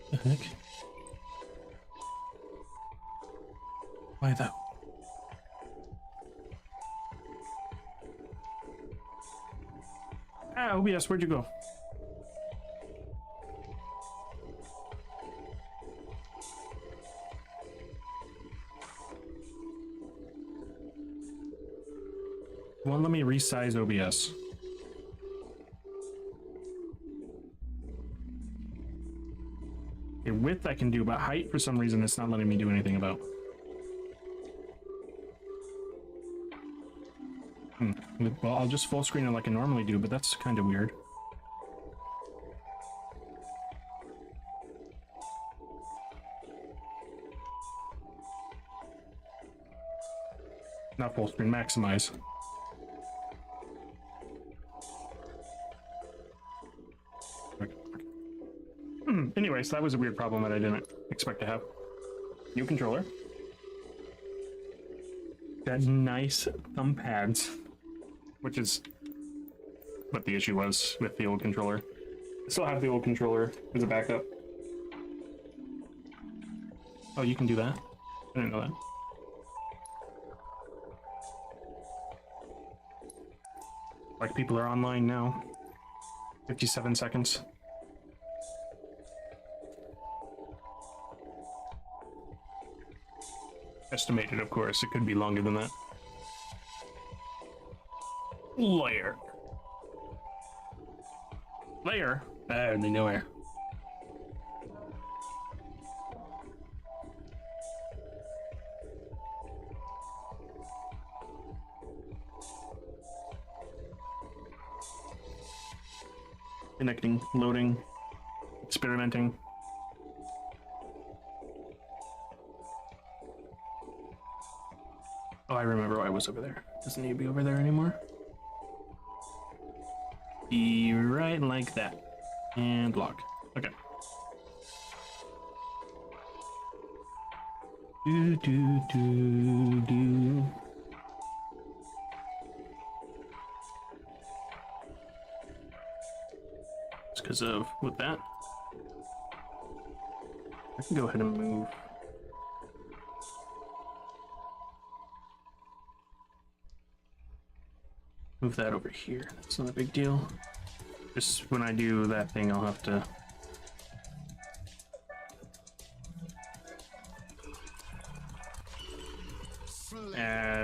The heck? Why though? Ah, OBS, where'd you go? Won't let me resize OBS. Okay, width I can do, but height for some reason it's not letting me do anything about. Well, I'll just full screen it like I normally do, but that's kind of weird. Not full screen, maximize. Anyways, that was a weird problem that I didn't expect to have. New controller. Got nice thumb pads, which is what the issue was with the old controller. I still have the old controller as a backup. Oh, you can do that? I didn't know that. Like, people are online now. 57 seconds. Estimated, of course. It could be longer than that. Layer. Layer? Only nowhere. Connecting, loading, experimenting. Oh, I remember why I was over there. Doesn't need to be over there anymore. Be right like that. And lock. Okay. Do, do, do, do. It's because of with that. I can go ahead and move. Move that over here. It's not a big deal. Just when I do that thing, I'll have to...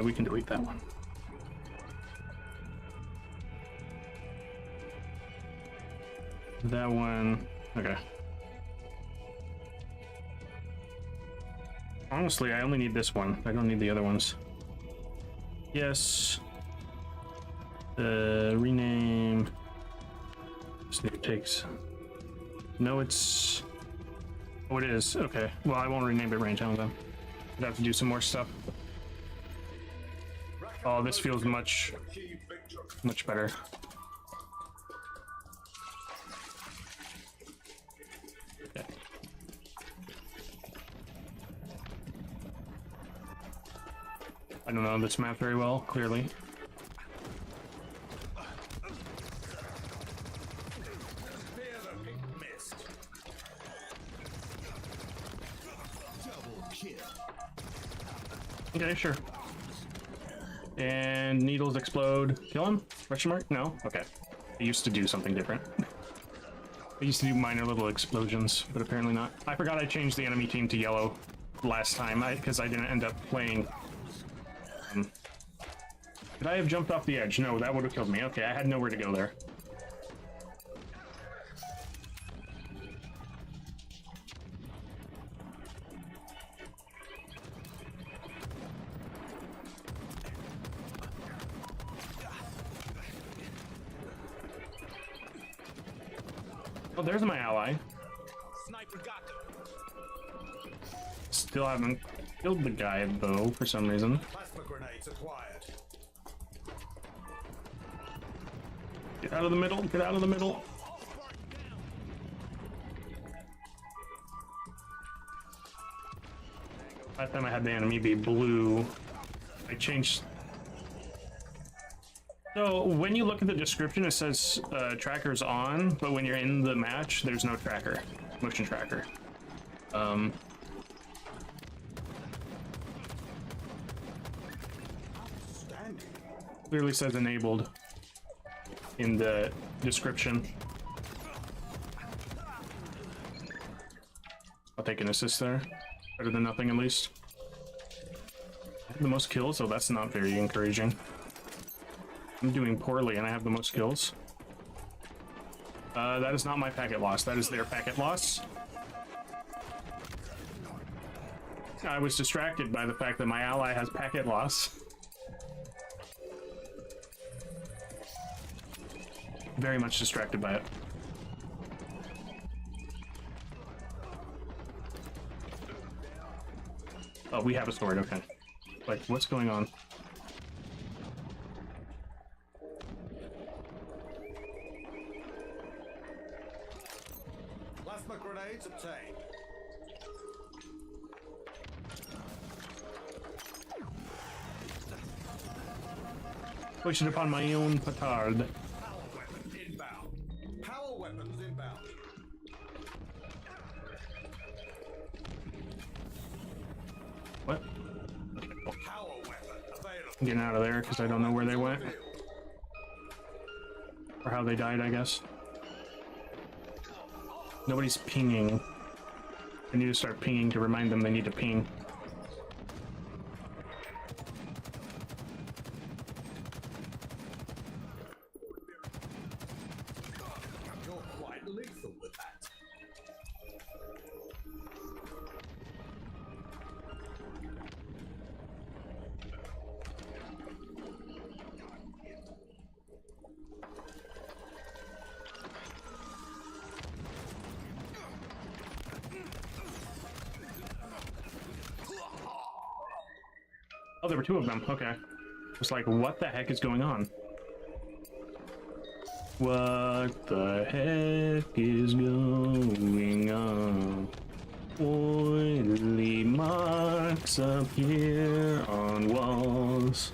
we can delete that one. That one... Okay. Honestly, I only need this one. I don't need the other ones. Yes. Rename. This new takes. No, it's. Oh, it is. Okay. Well, I won't rename it right now then. I'd have to do some more stuff. Oh, this feels much better. Okay. I don't know this map very well, clearly. Okay, sure. And needles explode. Kill him? Question mark? No? Okay. I used to do something different. I used to do minor little explosions, but apparently not. I forgot I changed the enemy team to yellow last time, because I didn't end up playing. Could I have jumped off the edge? No, that would have killed me. Okay, I had nowhere to go there. Oh, there's my ally. Sniper got them. Still haven't killed the guy though for some reason. Plasma grenades acquired. Get out of the middle. Get out of the middle. Last time I had the enemy be blue, I changed. So when you look at the description, it says tracker's on, but when you're in the match, there's no tracker, motion tracker. Clearly says enabled in the description. I'll take an assist there. Better than nothing, at least. I have the most kills, so that's not very encouraging. I'm doing poorly, and I have the most kills. That is not my packet loss. That is their packet loss. I was distracted by the fact that my ally has packet loss. Very much distracted by it. Oh, we have a sword, okay. Like, what's going on? Plasma grenades obtained. Pushing upon my own petard. Power weapons inbound. Power weapons inbound. What? Power weapon available. I'm getting out of there because I don't know where they went. Or how they died, I guess. Nobody's pinging. I need to start pinging to remind them they need to ping. You're quite lethal with that. Oh, there were two of them. Okay. It's like, what the heck is going on? What the heck is going on? Oily marks appear on walls.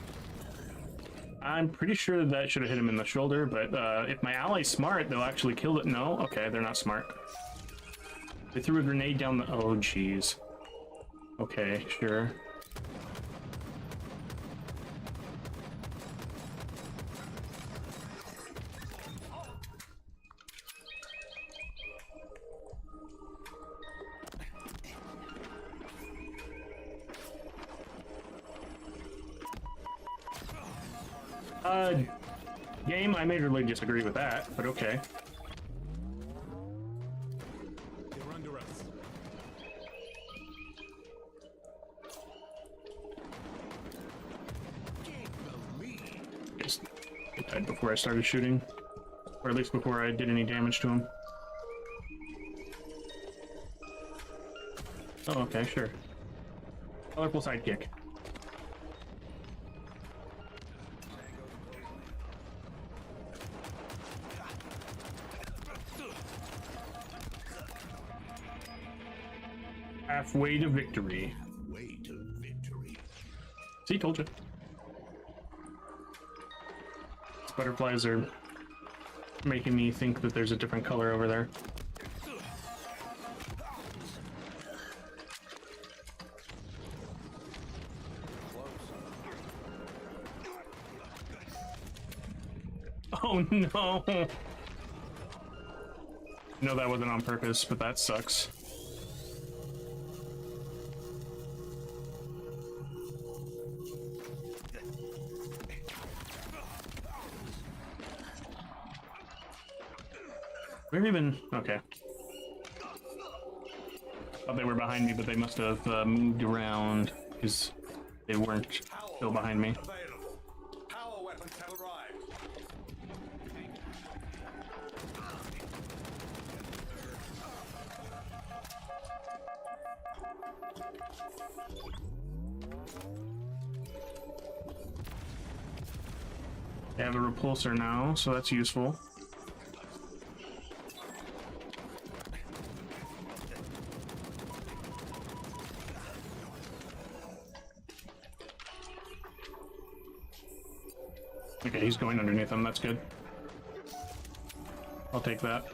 I'm pretty sure that should have hit him in the shoulder, but if my ally's smart, they'll actually kill it. No? Okay, they're not smart. They threw a grenade down the... Oh, jeez. Okay, sure. Game, I majorly disagree with that, but okay. You're under us. Just he died before I started shooting. Or at least before I did any damage to him. Oh, okay, sure. Colorful sidekick. Halfway to victory. Way to victory. See, told you. These butterflies are making me think that there's a different color over there. Oh no! No, that wasn't on purpose, but that sucks. Where even? Okay. Thought they were behind me, but they must have moved around because they weren't still behind me. Available. Power weapons have arrived. They have a repulsor now, so that's useful. Okay, he's going underneath them, that's good. I'll take that.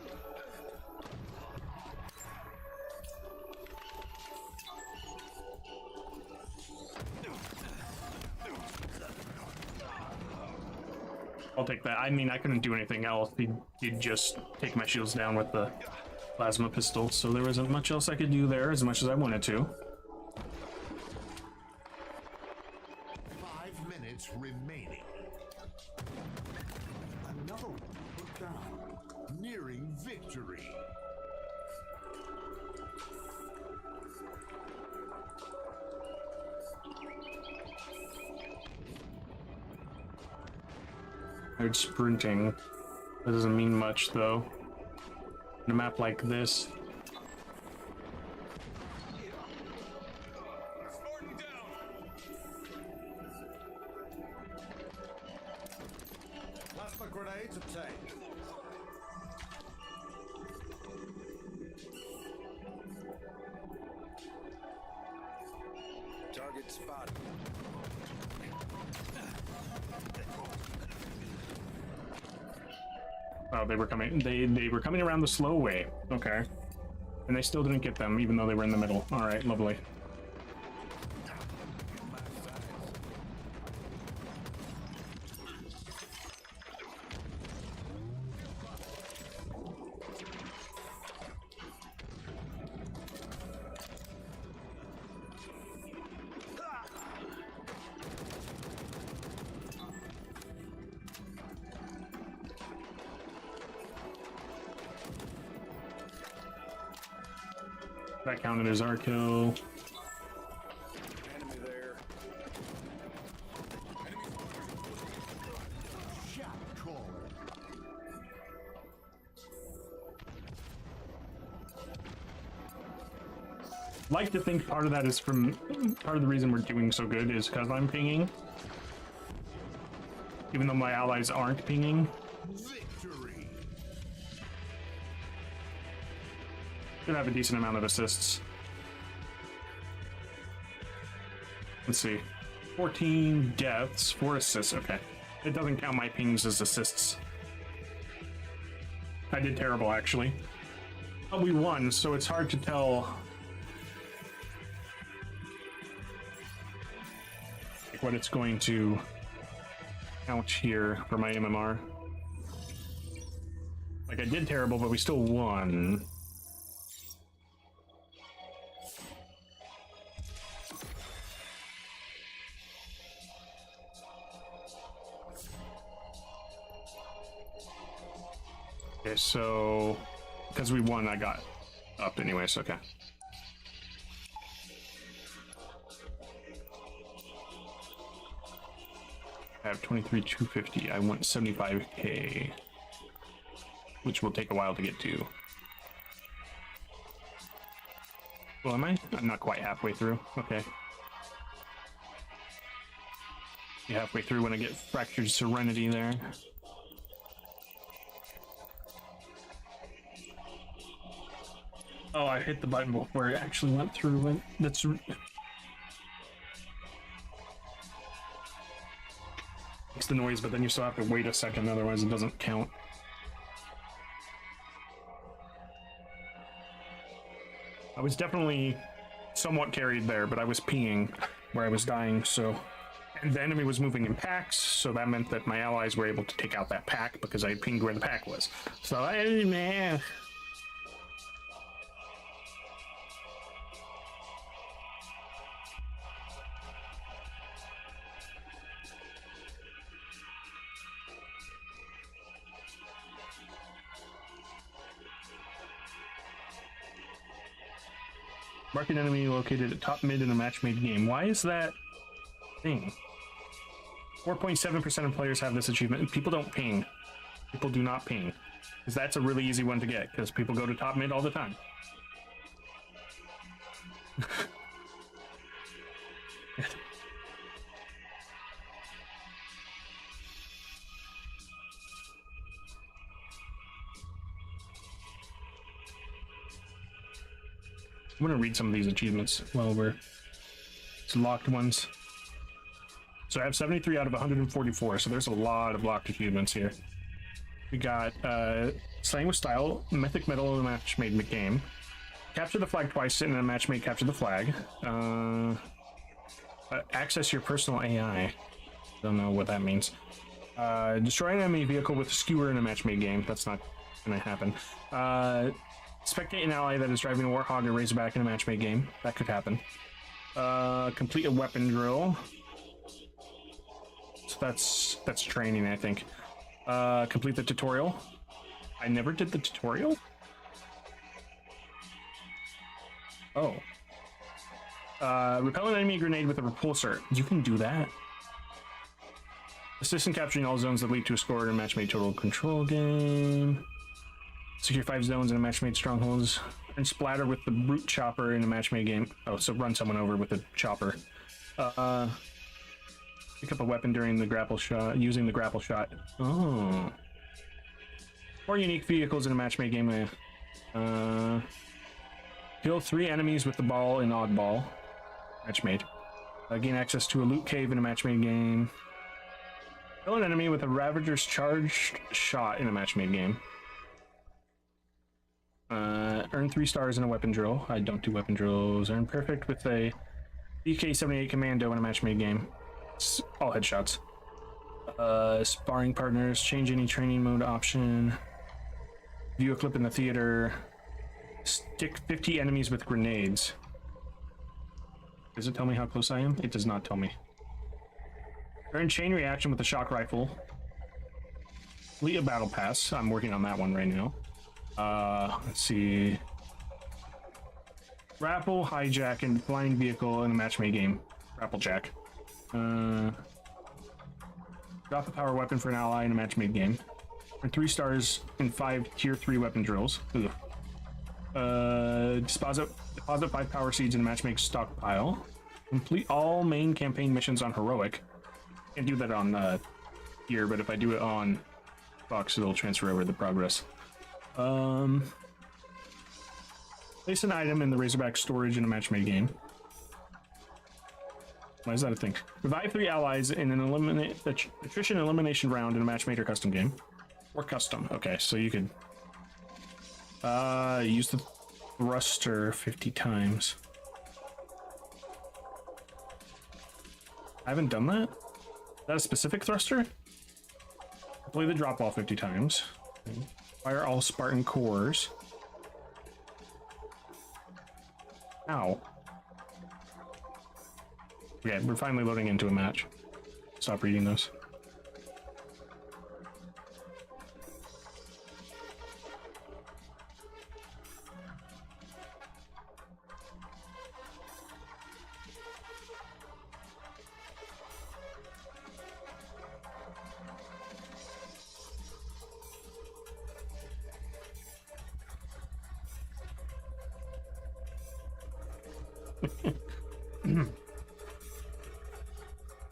I'll take that. I mean, I couldn't do anything else. He'd just take my shields down with the plasma pistol, so there wasn't much else I could do there as much as I wanted to. 5 minutes remaining. Another one put down. Nearing victory. I heard sprinting. That doesn't mean much, though. In a map like this. Plasma grenades obtained. Target spotted. Oh, they were coming. They were coming around the slow way. Okay, and they still didn't get them, even though they were in the middle. All right, lovely. That counted as our kill. Enemy there. Shot caller. Like to think part of that is from part of the reason we're doing so good is because I'm pinging, even though my allies aren't pinging. Victory. Should have a decent amount of assists. Let's see. 14 deaths, 4 assists. Okay. It doesn't count my pings as assists. I did terrible, actually. But we won, so it's hard to tell like, what it's going to count here for my MMR. Like, I did terrible, but we still won. Okay, so because we won, I got up anyways. Okay. I have 23,250. I want 75k, which will take a while to get to. Well, am I? I'm not quite halfway through. Okay. Be halfway through when I get Fractured Serenity there. Oh, I hit the button before it actually went through. And that's makes the noise, but then you still have to wait a second, otherwise it doesn't count. I was definitely somewhat carried there, but I was peeing where I was dying, so... And the enemy was moving in packs, so that meant that my allies were able to take out that pack because I pinged where the pack was. So, man... Mark an enemy located at top mid in a match made game. Why is that thing? 4.7% of players have this achievement. People don't ping. People do not ping. Because that's a really easy one to get, because people go to top mid all the time. I'm gonna read some of these achievements while we're it's locked ones. So I have 73 out of 144, so there's a lot of locked achievements here. We got Slaying with Style, Mythic Medal in a match made game. Capture the flag twice in a match made capture the flag. Access your personal AI. Don't know what that means. Destroy an enemy vehicle with a skewer in a match made game. That's not gonna happen. Spectate an ally that is driving a Warthog or Razorback in a match made game. That could happen. Complete a weapon drill. So that's training, I think. Complete the tutorial. I never did the tutorial. Oh. Repel an enemy grenade with a repulsor. You can do that. Assist in capturing all zones that lead to a score in a match-made total control game. Secure 5 zones in a match-made strongholds. And splatter with the brute chopper in a match-made game. Oh, so run someone over with a chopper. Pick up a weapon during the grapple shot, using the grapple shot. Oh. 4 unique vehicles in a match-made game. Kill 3 enemies with the ball in oddball. Match-made. Gain access to a loot cave in a match-made game. Kill an enemy with a Ravager's charged shot in a match-made game. Earn 3 stars in a weapon drill. I don't do weapon drills. Earn perfect with a DK-78 commando in a match-made game. It's all headshots. Sparring partners. Change any training mode option. View a clip in the theater. Stick 50 enemies with grenades. Does it tell me how close I am? It does not tell me. Earn chain reaction with the shock rifle. Complete a battle pass. I'm working on that one right now. Let's see. Grapple, hijack, and flying vehicle in a match-made game. Grapple jack. Drop a power weapon for an ally in a match-made game. Earn 3 stars in 5 tier 3 weapon drills. Ugh. Deposit 5 power seeds in a match-made stockpile. Complete all main campaign missions on heroic. Can't do that on here, but if I do it on Fox, it'll transfer over the progress. Place an item in the Razorback storage in a match-made game. Why is that a thing? Revive 3 allies in an attrition elimination round in a match-made or custom game. Or custom. Okay, so you could use the thruster 50 times. I haven't done that? Is that a specific thruster? Play the drop ball 50 times. Fire all Spartan cores. Ow. Okay, we're finally loading into a match. Stop reading those.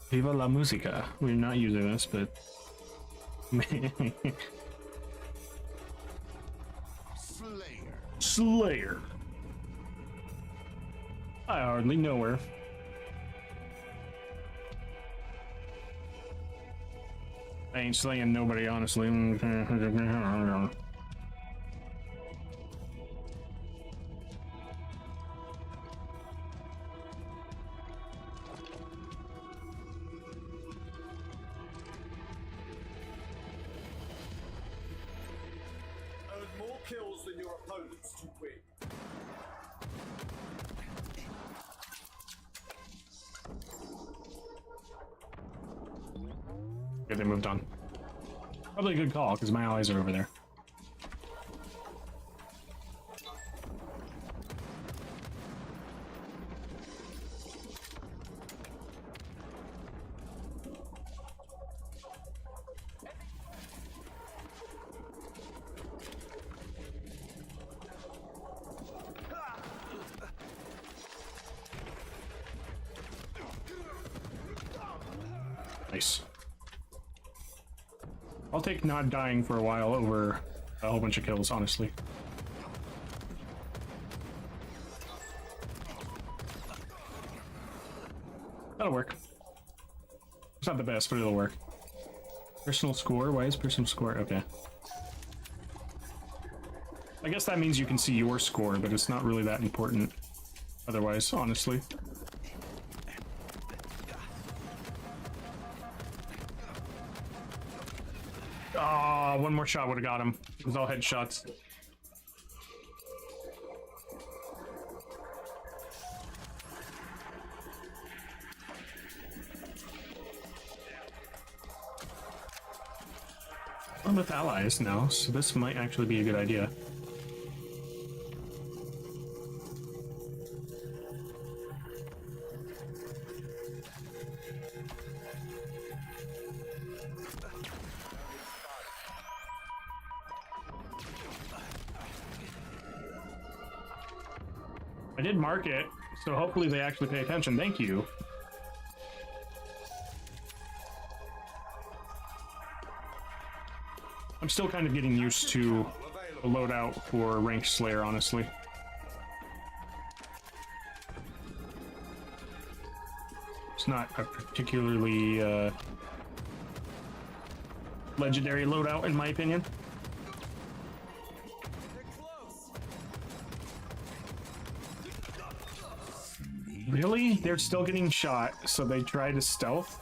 Viva la música. We're not using this, but Slayer. I hardly know her. I ain't slaying nobody, honestly. Kills than your opponents to win. Okay, they moved on. Probably a good call, because my allies are over there. Nice. I'll take not dying for a while over a whole bunch of kills, honestly. That'll work. It's not the best, but it'll work. Personal score? Why is personal score? Okay. I guess that means you can see your score, but it's not really that important otherwise, honestly. Ah, one more shot would have got him. It was all headshots. I'm with allies now, so this might actually be a good idea. I did mark it, so hopefully they actually pay attention. Thank you. I'm still kind of getting used to the loadout for Ranked Slayer, honestly. It's not a particularly legendary loadout, in my opinion. Really? They're still getting shot, so they try to stealth?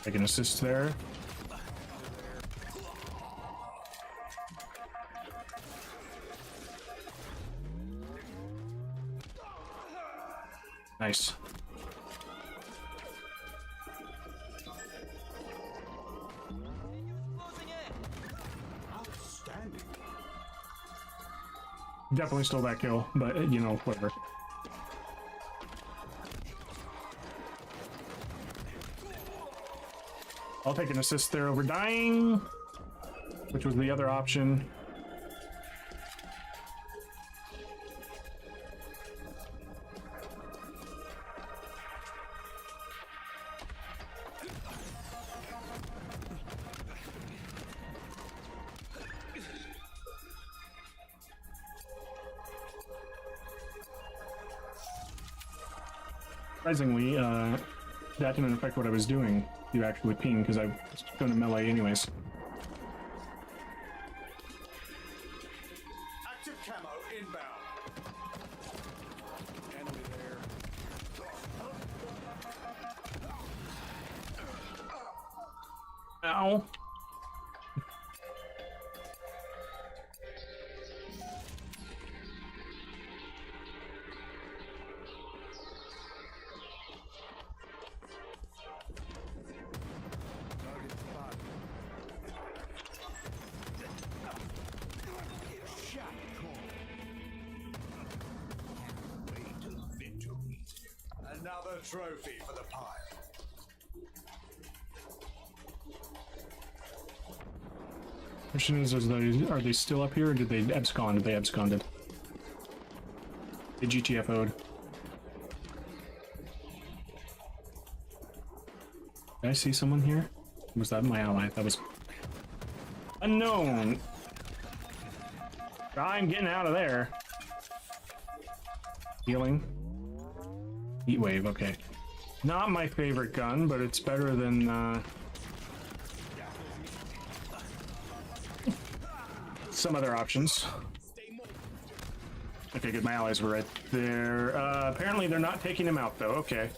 I can assist there. Nice. Outstanding. Definitely stole that kill, but you know, whatever. I'll take an assist there over dying, which was the other option. Surprisingly, that didn't affect what I was doing. You actually ping because I was going to melee anyways. Active camo inbound. Enemy there. Ow. Another trophy for the pile. Question is are they still up here or did they abscond? They absconded. They GTFO'd. Did I see someone here? Was that my ally? That was unknown. I'm getting out of there. Healing. Heat wave, okay. Not my favorite gun, but it's better than some other options. Okay, good. My allies were right there. Apparently they're not taking him out, though. Okay.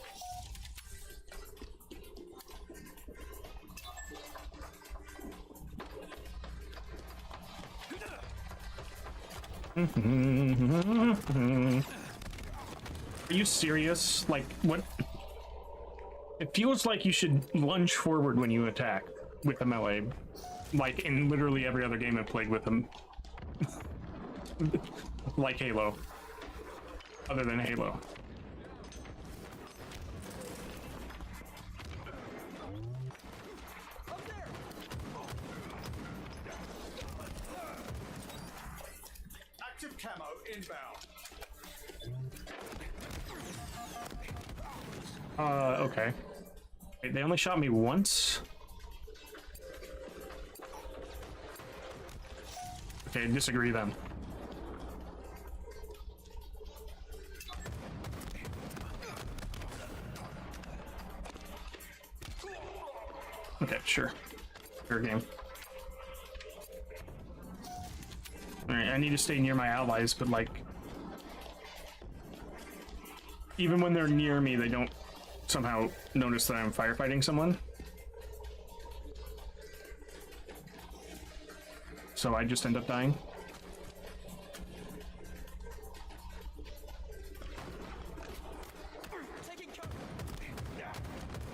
Are you serious? Like, what? It feels like you should lunge forward when you attack with a melee. Like in literally every other game I've played with them. Like Halo. Other than Halo. Active camo inbound. Okay. Wait, they only shot me once? Okay, disagree then. Okay, sure. Fair game. Alright, I need to stay near my allies, but like... even when they're near me, they don't somehow notice that I'm firefighting someone. So I just end up dying.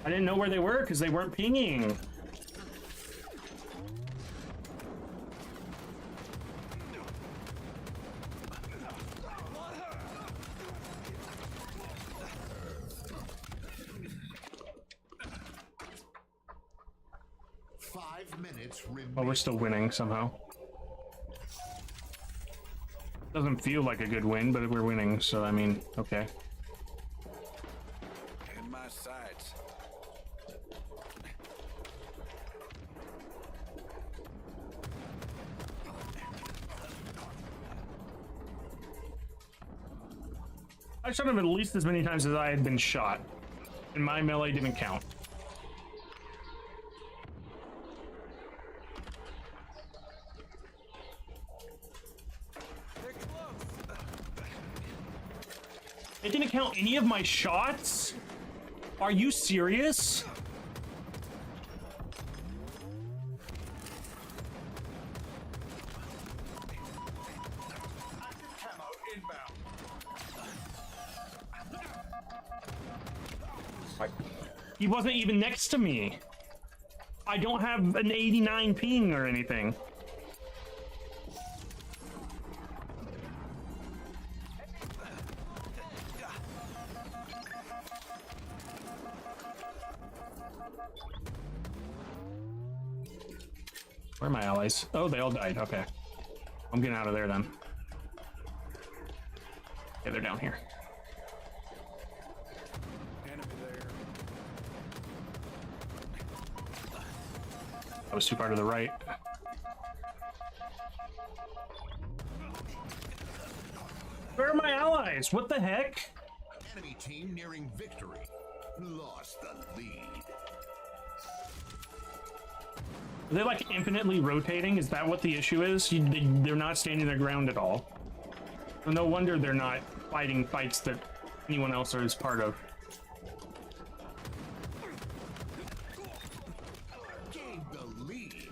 I didn't know where they were because they weren't pinging. Well, we're still winning somehow. Doesn't feel like a good win, but we're winning, so I mean, okay. In my sights. I shot him at least as many times as I had been shot, and my melee didn't count. It didn't count any of my shots? Are you serious? Active camo inbound. He wasn't even next to me. I don't have an 89 ping or anything. Where are my allies? Oh, they all died. Okay. I'm getting out of there then. Okay, they're down here. Enemy there. I was too far to the right. Where are my allies? What the heck? Enemy team nearing victory. Lost the lead. Are they like infinitely rotating? Is that what the issue is? They're not standing their ground at all. Well, no wonder they're not fighting fights that anyone else is part of. Gained the lead.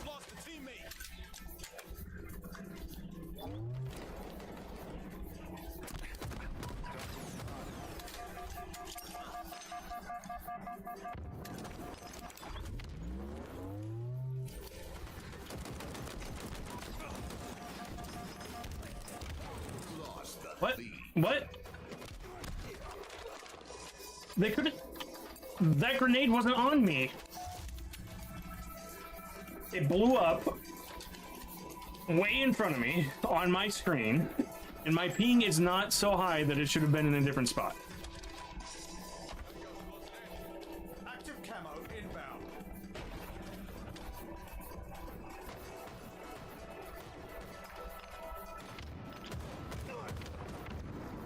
Lost a teammate. What? What? They couldn't... That grenade wasn't on me. It blew up way in front of me on my screen, and my ping is not so high that it should have been in a different spot. Active camo inbound.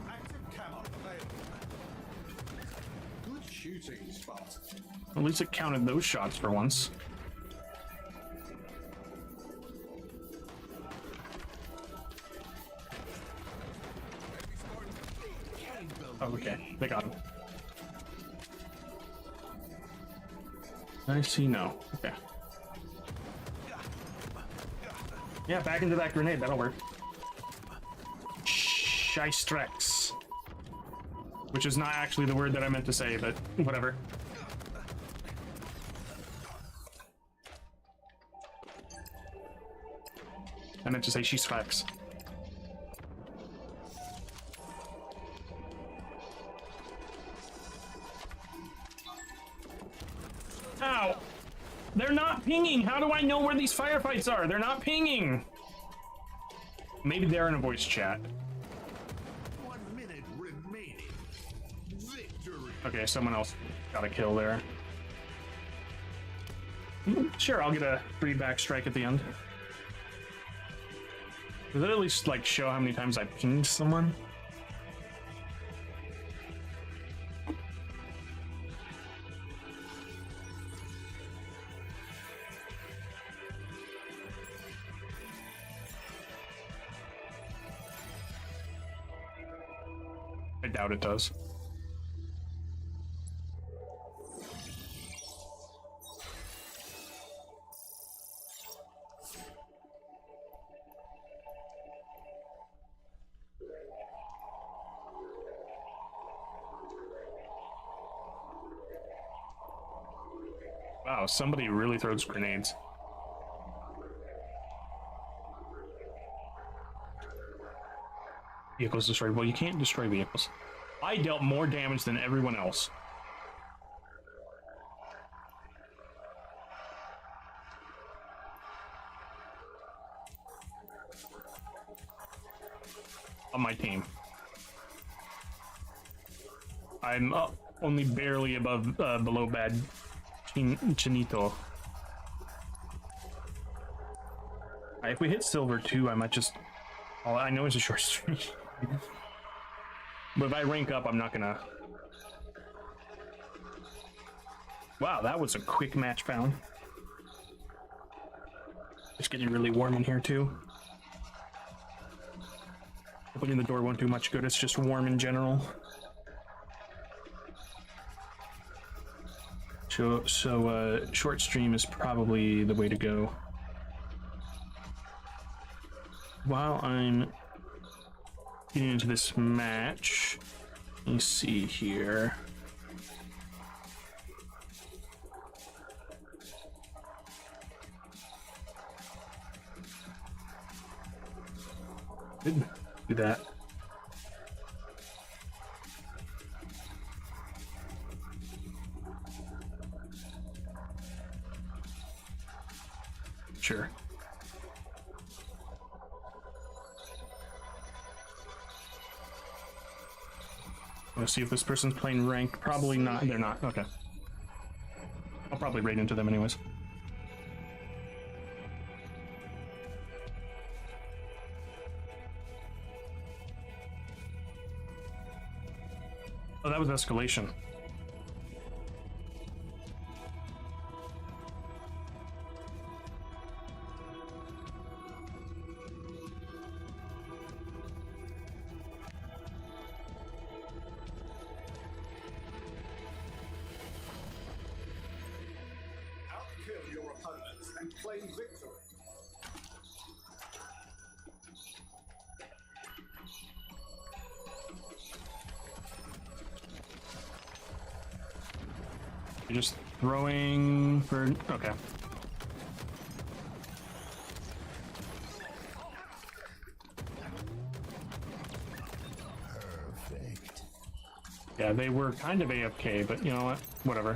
Active camo available. Good shooting spot. At least it counted those shots for once. Oh, okay, they got him. I see, no. Okay. Yeah, back into that grenade, that'll work. Scheistrex. Which is not actually the word that I meant to say, but whatever. I meant to say Scheistrex. Ow! They're not pinging. How do I know where these firefights are? They're not pinging. Maybe they're in a voice chat. 1 minute remaining. Victory. Okay, someone else got a kill there. Sure, I'll get a free back strike at the end. Does that at least like show how many times I pinged someone? I doubt it does. Wow, somebody really throws grenades. Vehicles destroyed. Well, you can't destroy vehicles. I dealt more damage than everyone else. On my team. I'm up only barely above, below bad Chinito. If we hit silver 2, I might just... All I know is a short stream. But if I rank up, I'm not gonna... Wow, that was a quick match found. It's getting really warm in here, too. Opening the door won't do much good, it's just warm in general. So short stream is probably the way to go. While I'm getting into this match, let me see here. Didn't do that. Sure. Let's see if this person's playing ranked. Probably not. They're not. Okay. I'll probably raid into them anyways. Oh, that was escalation. Outkill your opponents and claim victory. You're just throwing for... Okay. Perfect. Yeah, they were kind of AFK, but you know what? Whatever.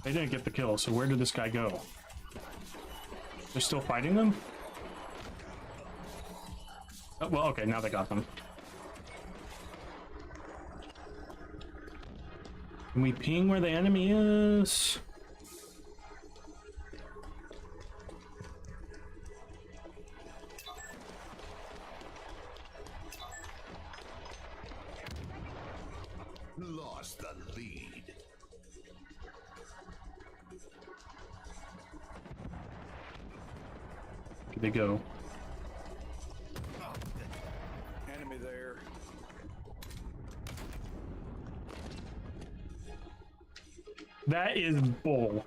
They didn't get the kill, so where did this guy go? They're still fighting them? Oh, well, okay, now they got them. Can we ping where the enemy is? Lost the lead. Where'd they go? Enemy there. That is bull.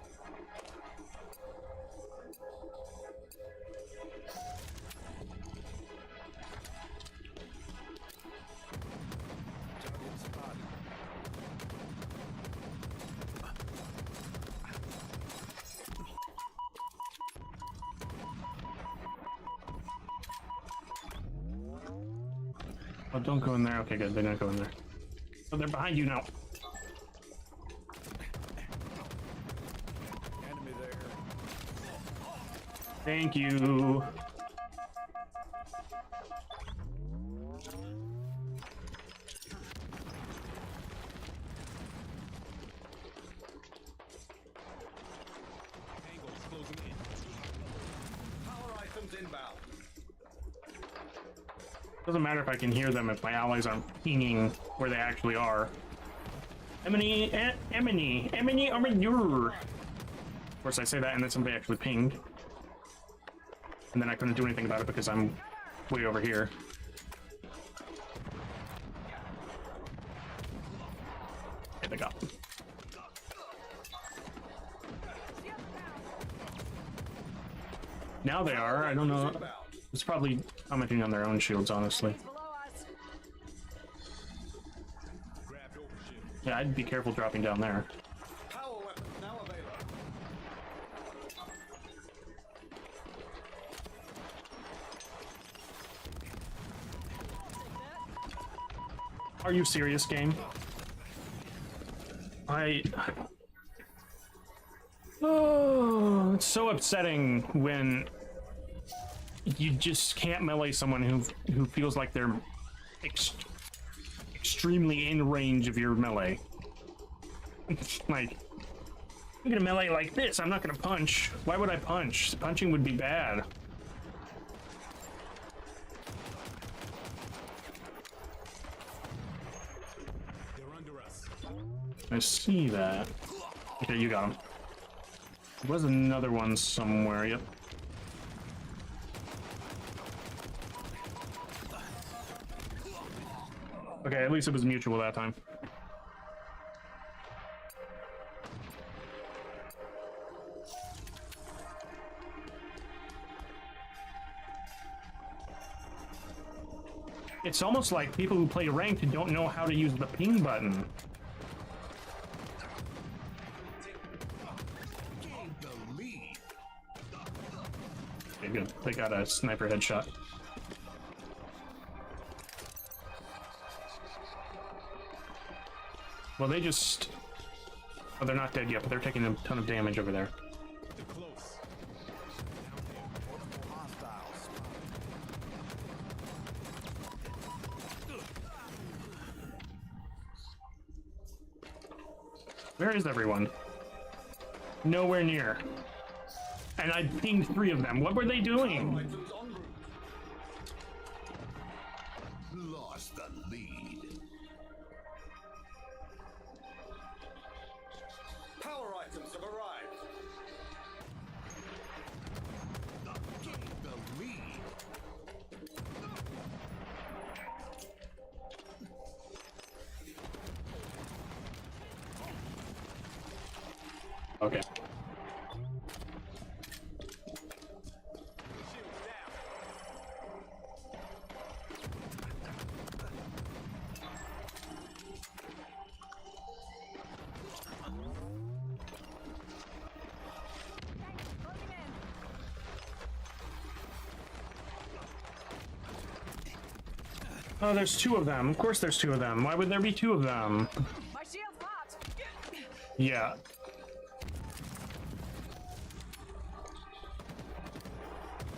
Oh, don't go in there. Okay, good. They're not going there. Oh, they're behind you now. Enemy there. Thank you. Angles closing in. Power items inbound. Doesn't matter if I can hear them if my allies aren't pinging where they actually are. Emily, Armadure. Of course, I say that and then somebody actually pinged. And then I couldn't do anything about it because I'm way over here. Okay, they got them. Now they are. I don't know. It's probably commenting on their own shields, honestly. Grabbed overshield. Yeah, I'd be careful dropping down there. Power weapons now available. Are you serious, game? Oh, it's so upsetting when you just can't melee someone who feels like they're extremely in range of your melee. Like, I'm gonna melee like this. I'm not gonna punch. Why would I punch? Punching would be bad. They're under us. I see that. Okay, you got him. There was another one somewhere. Yep. Okay, at least it was mutual that time. It's almost like people who play ranked don't know how to use the ping button. Gain the lead. Okay, good. They got a sniper headshot. Well, they just... Oh, they're not dead yet, but they're taking a ton of damage over there. They're close. Down there. Multiple hostiles. Where is everyone? Nowhere near. And I pinged 3 of them. What were they doing? Items en route. Lost the lead. Power items have arrived. Gain the lead. Okay. Shields down. Oh, there's 2 of them. Of course there's 2 of them. Why would there be 2 of them? My shield's popped. Yeah.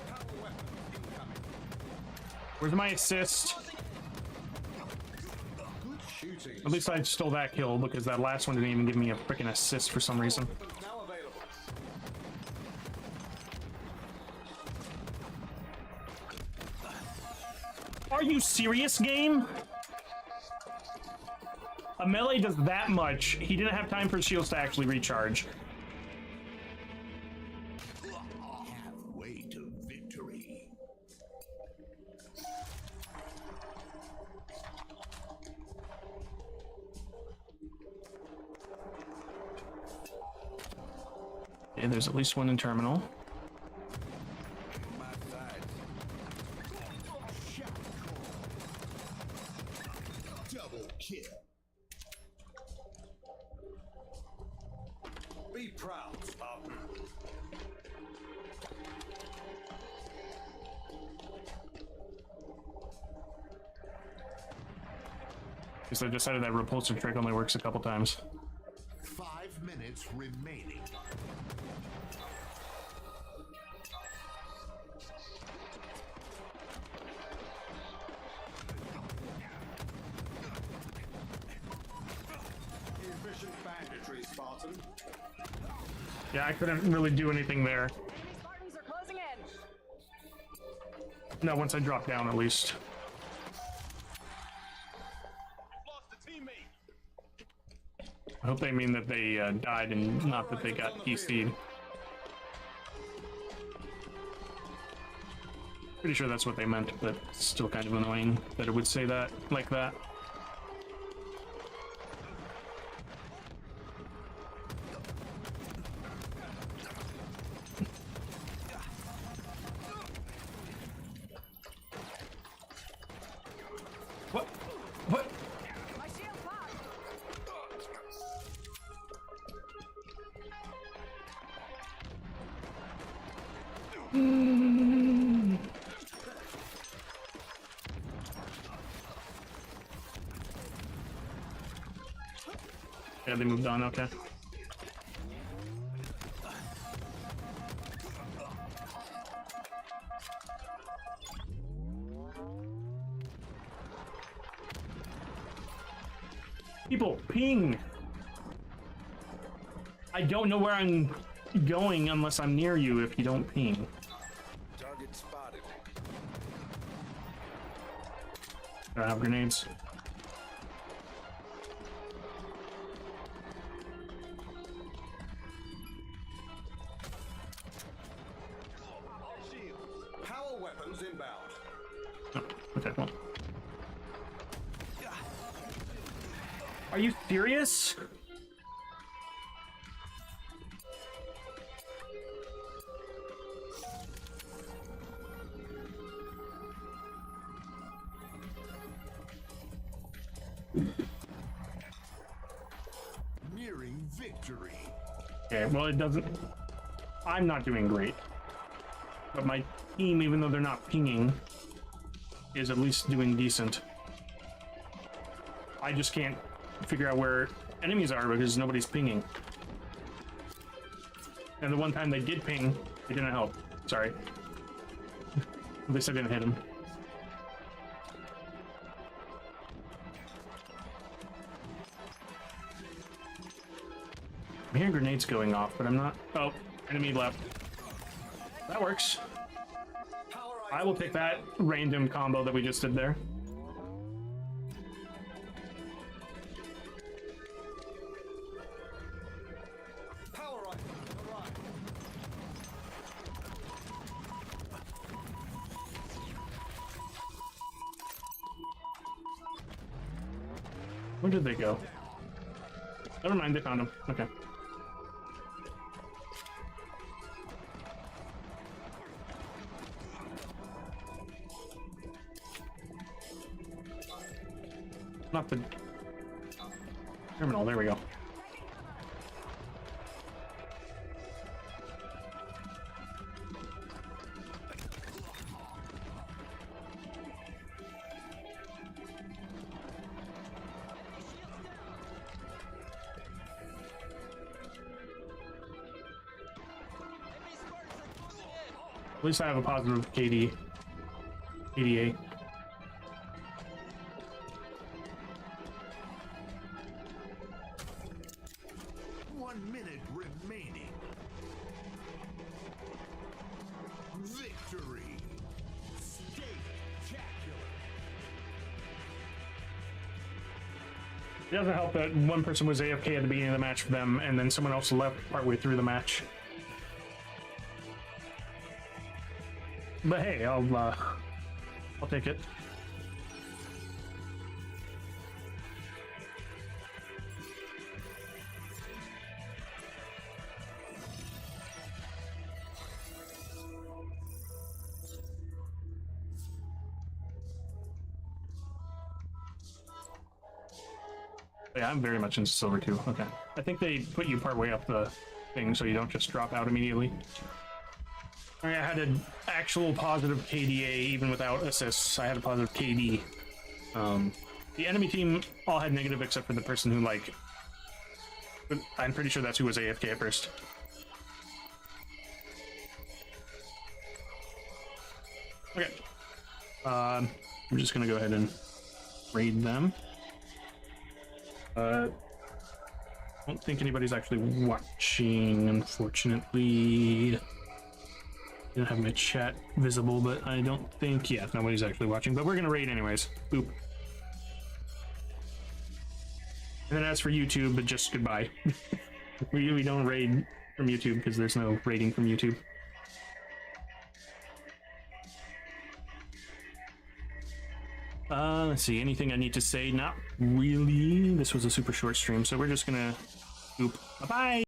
Power weapons incoming. Where's my assist? Good shooting. At least I stole that kill because that last one didn't even give me a freaking assist for some reason. Weapons now available. Are you serious, game? A melee does that much. He didn't have time for shields to actually recharge. Halfway to victory. Okay, there's at least one in terminal. My side. Shot call. Double kill. Be proud, Spartan. Because I decided that repulsive trick only works a couple times. 5 minutes remaining. Efficient banditry, Spartan. Yeah, I couldn't really do anything there. Enemy Spartans are closing in. No, once I dropped down at least. Lost a teammate. I hope they mean that they died and not that they got PC'd. Pretty sure that's what they meant, but it's still kind of annoying that it would say that like that. What? What? My shield popped. Yeah, they moved on, okay. People, ping! I don't know where I'm going unless I'm near you if you don't ping. Target spotted. I don't have grenades. Power weapons inbound. Oh, okay, well. Are you serious? Nearing victory. Okay, well it doesn't... I'm not doing great. But my team, even though they're not pinging, is at least doing decent. I just can't figure out where enemies are because nobody's pinging. And the one time they did ping, it didn't help. Sorry. At least I didn't hit him. I'm hearing grenades going off, but I'm not... Oh, enemy left. That works. I will take that random combo that we just did there. Power rifle arrived. Where did they go? Never mind, they found him. Okay. Not the terminal, there we go. At least I have a positive KDA. 1 minute remaining. Victory. Spectacular. It doesn't help that one person was AFK at the beginning of the match for them, and then someone else left partway through the match. But hey, I'll take it. Yeah, I'm very much into silver too. Okay. I think they put you part way up the thing so you don't just drop out immediately. Alright, I had an actual positive KDA even without assists. I had a positive KD. The enemy team all had negative except for the person who, like... I'm pretty sure that's who was AFK at first. Okay. I'm just gonna go ahead and raid them. I don't think anybody's actually watching, unfortunately. I don't have my chat visible, but I don't think, yeah, nobody's actually watching, but we're gonna raid anyways. Boop. And then as for YouTube, but just goodbye. we don't raid from YouTube because there's no raiding from YouTube. Let's see, anything I need to say? Not really. This was a super short stream, so we're just gonna boop. Bye-bye!